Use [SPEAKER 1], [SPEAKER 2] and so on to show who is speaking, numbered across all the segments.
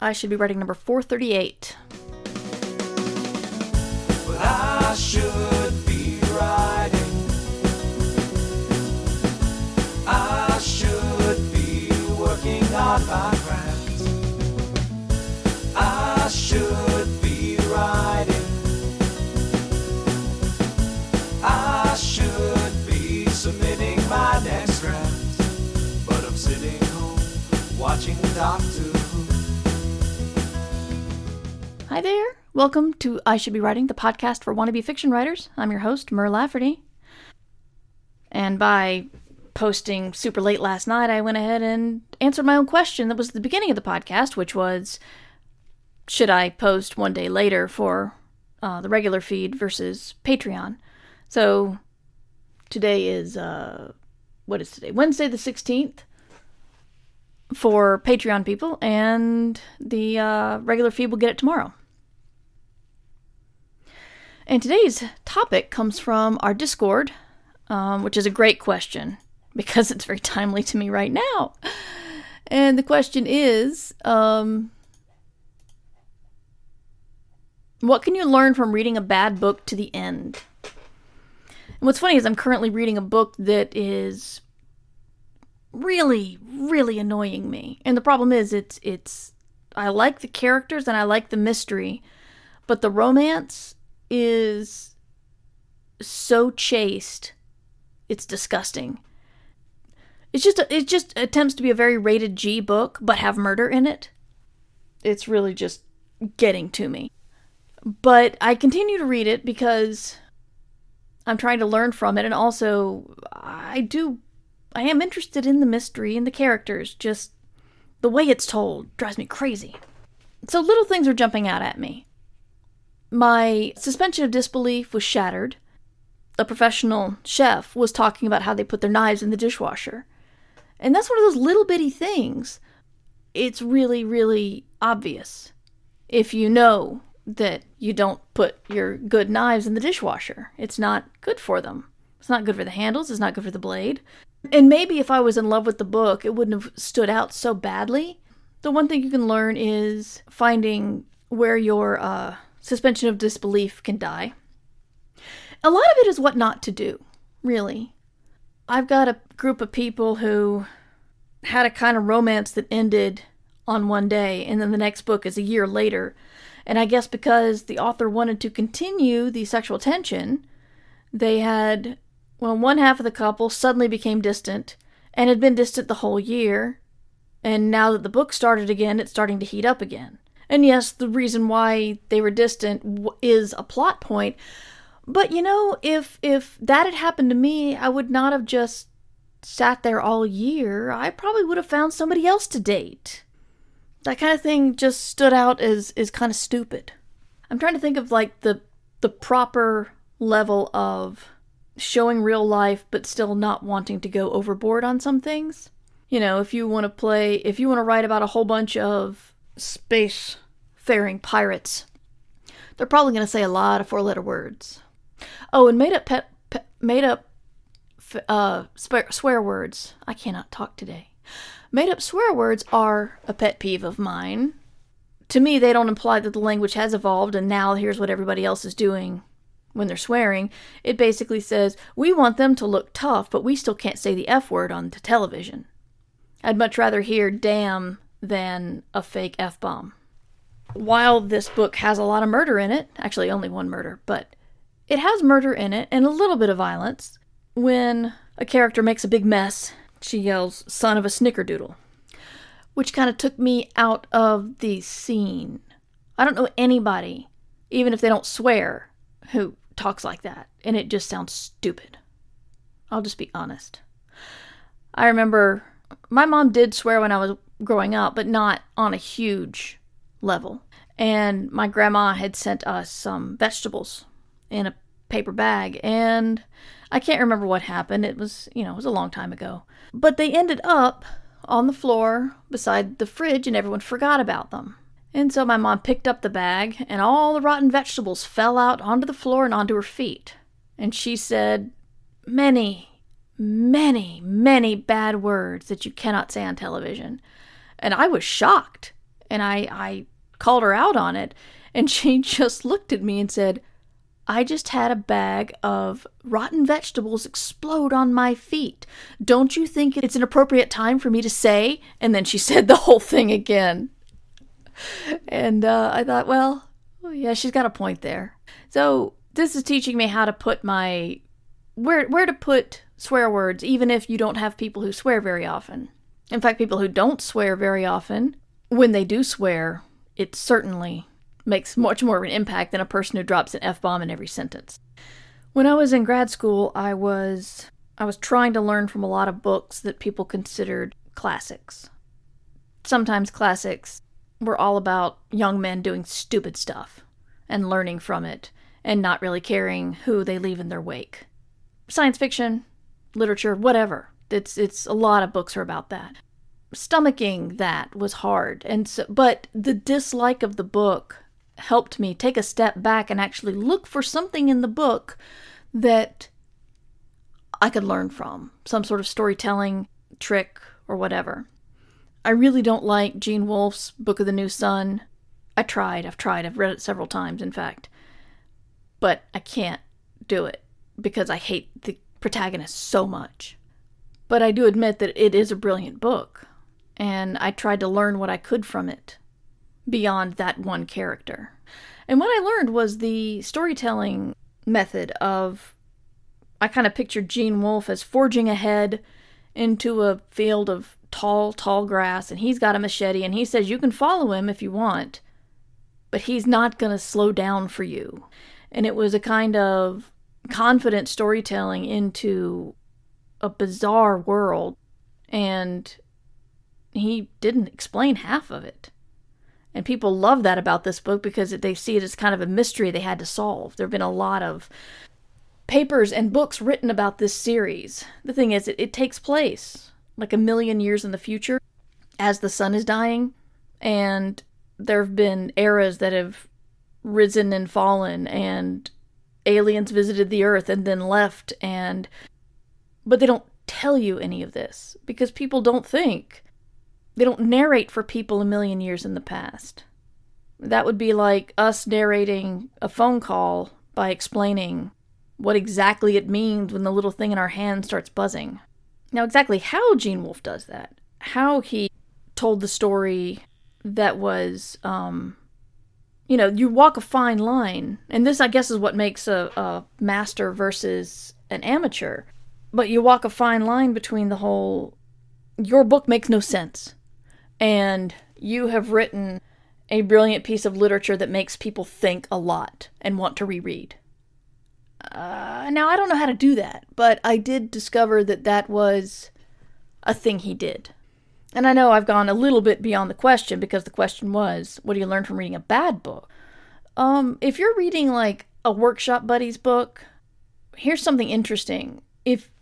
[SPEAKER 1] I should be writing number 438.
[SPEAKER 2] But I should be writing. I should be working on my craft. I should be writing. I should be submitting my next draft. But I'm sitting home watching Doctor Who.
[SPEAKER 1] Hi there. Welcome to I Should Be Writing, the podcast for wannabe fiction writers. I'm your host, Mer Lafferty. And by posting super late last night, I went ahead and answered my own question that was at the beginning of the podcast, which was, should I post one day later for the regular feed versus Patreon? So today is, what is today? Wednesday the 16th for Patreon people, and the regular feed will get it tomorrow. And today's topic comes from our Discord, which is a great question because it's very timely to me right now. And the question is, what can you learn from reading a bad book to the end? And what's funny is I'm currently reading a book that is really, really annoying me. And the problem is it's I like the characters and I like the mystery, but the romance is so chaste, it's disgusting. It just attempts to be a very rated G book, but have murder in it. It's really just getting to me. But I continue to read it because I'm trying to learn from it, and also I am interested in the mystery and the characters. Just the way it's told drives me crazy. So little things are jumping out at me. My suspension of disbelief was shattered. A professional chef was talking about how they put their knives in the dishwasher. And that's one of those little bitty things. It's really, really obvious if you know that you don't put your good knives in the dishwasher. It's not good for them. It's not good for the handles. It's not good for the blade. And maybe if I was in love with the book, it wouldn't have stood out so badly. The one thing you can learn is finding where your suspension of disbelief can die. A lot of it is what not to do, really. I've got a group of people who had a kind of romance that ended on one day, and then the next book is a year later. And I guess because the author wanted to continue the sexual tension, they had, one half of the couple suddenly became distant, and had been distant the whole year, and now that the book started again, it's starting to heat up again. And yes, the reason why they were distant is a plot point. But, if that had happened to me, I would not have just sat there all year. I probably would have found somebody else to date. That kind of thing just stood out as kind of stupid. I'm trying to think of, the proper level of showing real life, but still not wanting to go overboard on some things. If you want to write about a whole bunch of space-faring pirates, they're probably going to say a lot of four-letter words. Oh, and swear words. I cannot talk today. Made-up swear words are a pet peeve of mine. To me, they don't imply that the language has evolved and now here's what everybody else is doing when they're swearing. It basically says, we want them to look tough, but we still can't say the F word on the television. I'd much rather hear damn than a fake F-bomb. While this book has a lot of murder in it, actually only one murder, but it has murder in it and a little bit of violence. When a character makes a big mess, she yells, son of a snickerdoodle, which kind of took me out of the scene. I don't know anybody, even if they don't swear, who talks like that, and it just sounds stupid. I'll just be honest. I remember my mom did swear when I was growing up, but not on a huge level. And my grandma had sent us some vegetables in a paper bag, and I can't remember what happened. It was a long time ago. But they ended up on the floor beside the fridge, and everyone forgot about them. And so my mom picked up the bag, and all the rotten vegetables fell out onto the floor and onto her feet. And she said many, many, many bad words that you cannot say on television. And I was shocked. And I called her out on it, and she just looked at me and said, I just had a bag of rotten vegetables explode on my feet. Don't you think it's an appropriate time for me to say? And then she said the whole thing again. And I thought, well, yeah, she's got a point there. So this is teaching me how to put where to put swear words, even if you don't have people who swear very often. In fact, people who don't swear very often, when they do swear, it certainly makes much more of an impact than a person who drops an F-bomb in every sentence. When I was in grad school, I was trying to learn from a lot of books that people considered classics. Sometimes classics were all about young men doing stupid stuff and learning from it and not really caring who they leave in their wake. Science fiction, literature, whatever. It's a lot of books are about that. Stomaching that was hard, but the dislike of the book helped me take a step back and actually look for something in the book that I could learn from, some sort of storytelling trick or whatever. I really don't like Gene Wolfe's Book of the New Sun. I've read it several times, in fact, but I can't do it because I hate the protagonist so much. But I do admit that it is a brilliant book, and I tried to learn what I could from it beyond that one character. And what I learned was the storytelling method of, I kind of pictured Gene Wolfe as forging ahead into a field of tall grass, and he's got a machete, and he says you can follow him if you want, but he's not going to slow down for you. And it was a kind of confident storytelling into a bizarre world, and he didn't explain half of it. And people love that about this book because they see it as kind of a mystery they had to solve. There have been a lot of papers and books written about this series. The thing is, it takes place like 1 million years in the future as the sun is dying, and there have been eras that have risen and fallen, and aliens visited the earth and then left, but they don't tell you any of this because people don't think. They don't narrate for people 1 million years in the past. That would be like us narrating a phone call by explaining what exactly it means when the little thing in our hand starts buzzing. Now, exactly how Gene Wolfe does that, how he told the story that was, you walk a fine line. And this, I guess, is what makes a master versus an amateur. But you walk a fine line between the whole, your book makes no sense, and you have written a brilliant piece of literature that makes people think a lot and want to reread. Now, I don't know how to do that, but I did discover that was a thing he did. And I know I've gone a little bit beyond the question, because the question was, what do you learn from reading a bad book? If you're reading like a workshop buddy's book, here's something interesting. If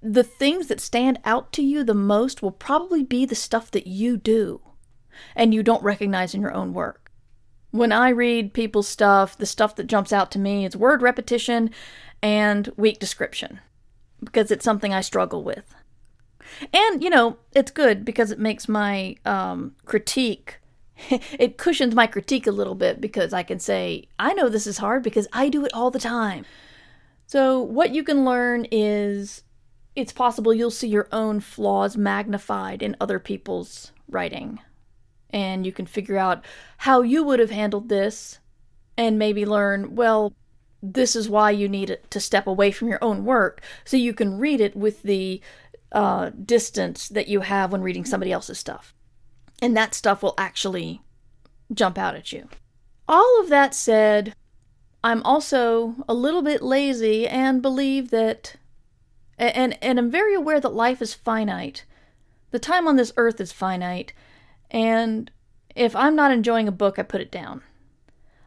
[SPEAKER 1] the things that stand out to you the most will probably be the stuff that you do and you don't recognize in your own work. When I read people's stuff, the stuff that jumps out to me is word repetition and weak description, because it's something I struggle with. And, it's good because it makes my critique, it cushions my critique a little bit, because I can say, I know this is hard because I do it all the time. So what you can learn is, it's possible you'll see your own flaws magnified in other people's writing. And you can figure out how you would have handled this, and maybe learn, well, this is why you need to step away from your own work, so you can read it with the distance that you have when reading somebody else's stuff. And that stuff will actually jump out at you. All of that said, I'm also a little bit lazy and believe that, and I'm very aware that life is finite. The time on this earth is finite, and if I'm not enjoying a book, I put it down.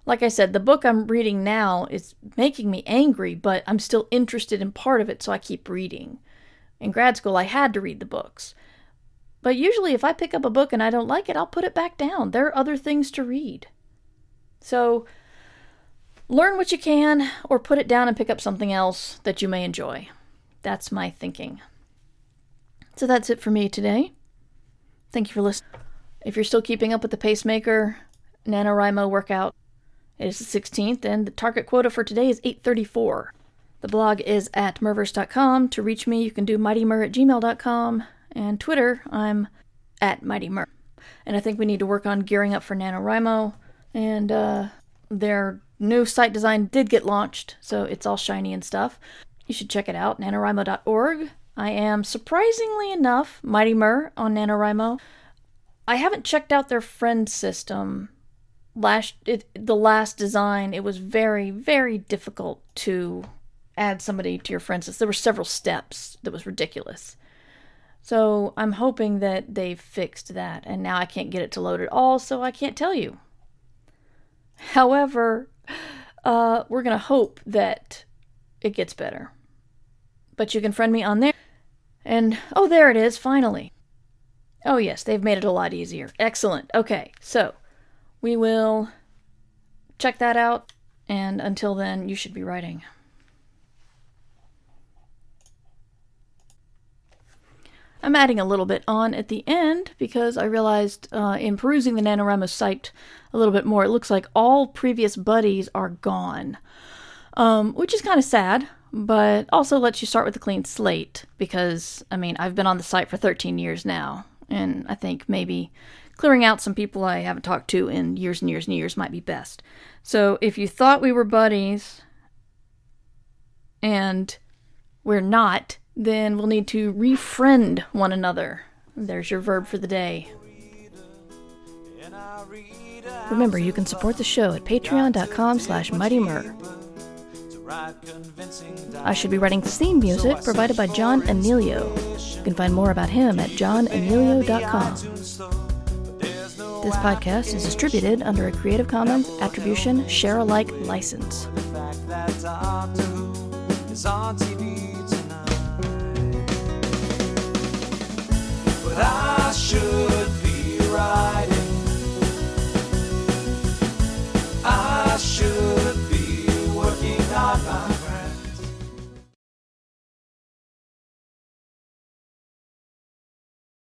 [SPEAKER 1] Like I said, the book I'm reading now is making me angry, but I'm still interested in part of it, so I keep reading. In grad school, I had to read the books. But usually if I pick up a book and I don't like it, I'll put it back down. There are other things to read. So learn what you can, or put it down and pick up something else that you may enjoy. That's my thinking. So that's it for me today. Thank you for listening. If you're still keeping up with the pacemaker NaNoWriMo workout, it is the 16th, and the target quota for today is 8:34. The blog is at murverse.com. To reach me, you can do mightymur@gmail.com, and Twitter, I'm at mightymur. And I think we need to work on gearing up for NaNoWriMo, and their new site design did get launched, so it's all shiny and stuff. You should check it out, nanowrimo.org. I am, surprisingly enough, Mighty Mur on NaNoWriMo. I haven't checked out their friend system. The last design, it was very, very difficult to add somebody to your friends list. There were several steps that was ridiculous. So I'm hoping that they've fixed that, and now I can't get it to load at all, so I can't tell you. However, we're going to hope that it gets better. But you can friend me on there. And, oh, there it is, finally. Oh, yes, they've made it a lot easier. Excellent. Okay, so we will check that out, and until then, you should be writing. I'm adding a little bit on at the end because I realized in perusing the NaNoWriMo site a little bit more, it looks like all previous buddies are gone, which is kind of sad, but also lets you start with a clean slate because, I mean, I've been on the site for 13 years now, and I think maybe clearing out some people I haven't talked to in years and years and years might be best. So if you thought we were buddies and we're not, then we'll need to refriend one another. There's your verb for the day. Remember, you can support the show at patreon.com/mightymur. I should be writing theme music provided by John Emilio. You can find more about him at johnemilio.com. This podcast is distributed under a Creative Commons Attribution Share-alike license.
[SPEAKER 2] But I should be writing. I should be working on my craft.